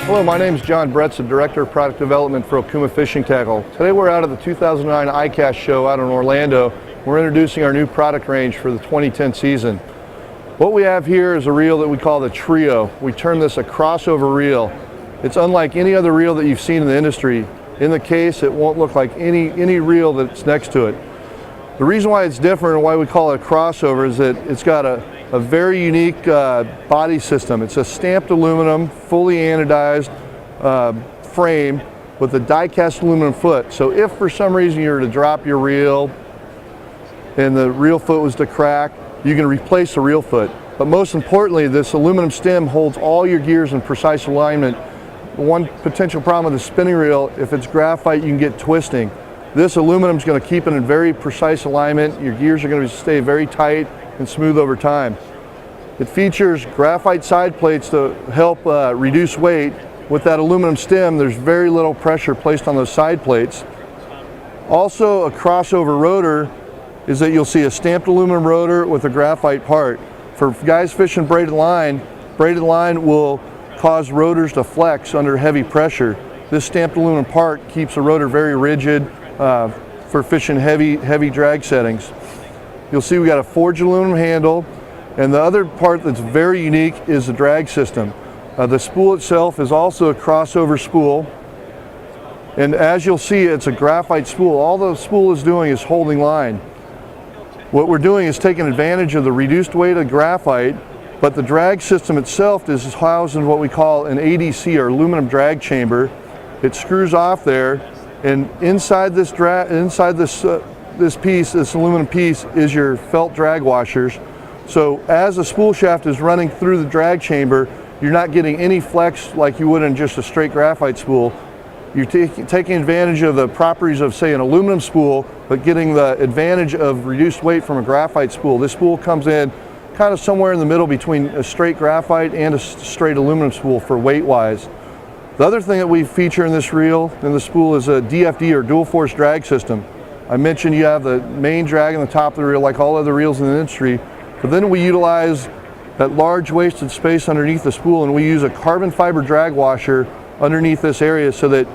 Hello, my name is John Bretz, Director of Product Development for Okuma Fishing Tackle. Today we're out at the 2009 Icast show out in Orlando. We're introducing our new product range for the 2010 season. What we have here is a reel that we call the Trio. We term this a crossover reel. It's unlike any other reel that you've seen in the industry. In the case, it won't look like any reel that's next to it. The reason why it's different and why we call it a crossover is that it's got a very unique body system. It's a stamped aluminum, fully anodized frame with a die-cast aluminum foot. So if for some reason you were to drop your reel and the reel foot was to crack, you can replace the reel foot. But most importantly, this aluminum stem holds all your gears in precise alignment. One potential problem with the spinning reel, if it's graphite, you can get twisting. This aluminum is going to keep it in very precise alignment. Your gears are going to stay very tight and smooth over time. It features graphite side plates to help reduce weight. With that aluminum stem, there's very little pressure placed on those side plates. Also, a crossover rotor is that you'll see a stamped aluminum rotor with a graphite part. For guys fishing braided line will cause rotors to flex under heavy pressure. This stamped aluminum part keeps the rotor very rigid for fishing heavy drag settings. You'll see we got a forged aluminum handle, and the other part that's very unique is the drag system. The spool itself is also a crossover spool, and as you'll see, it's a graphite spool. All the spool is doing is holding line. What we're doing is taking advantage of the reduced weight of graphite, but the drag system itself is housed in what we call an ADC, or aluminum drag chamber. It screws off there, and inside this aluminum piece is your felt drag washers. So as the spool shaft is running through the drag chamber, you're not getting any flex like you would in just a straight graphite spool. You're taking advantage of the properties of, say, an aluminum spool, but getting the advantage of reduced weight from a graphite spool. This spool comes in kind of somewhere in the middle between a straight graphite and a straight aluminum spool for weight-wise. The other thing that we feature in this reel, in the spool, is a DFD, or dual force drag system. I mentioned you have the main drag on the top of the reel like all other reels in the industry, but then we utilize that large wasted space underneath the spool, and we use a carbon fiber drag washer underneath this area so that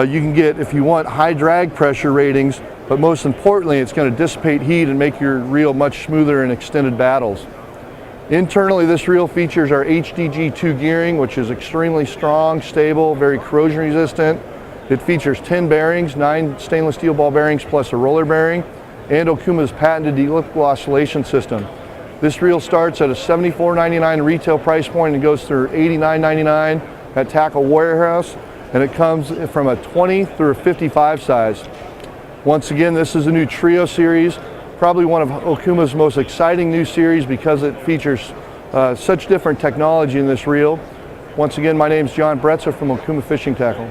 you can get, if you want, high drag pressure ratings, but most importantly, it's going to dissipate heat and make your reel much smoother in extended battles. Internally, this reel features our HDG2 gearing, which is extremely strong, stable, very corrosion resistant. It features 10 bearings, 9 stainless steel ball bearings plus a roller bearing, and Okuma's patented elliptical oscillation system. This reel starts at a $74.99 retail price point and goes through $89.99 at Tackle Warehouse, and it comes from a 20 through a 55 size. Once again, this is a new Trio series, probably one of Okuma's most exciting new series because it features such different technology in this reel. Once again, my name is John Bretz from Okuma Fishing Tackle.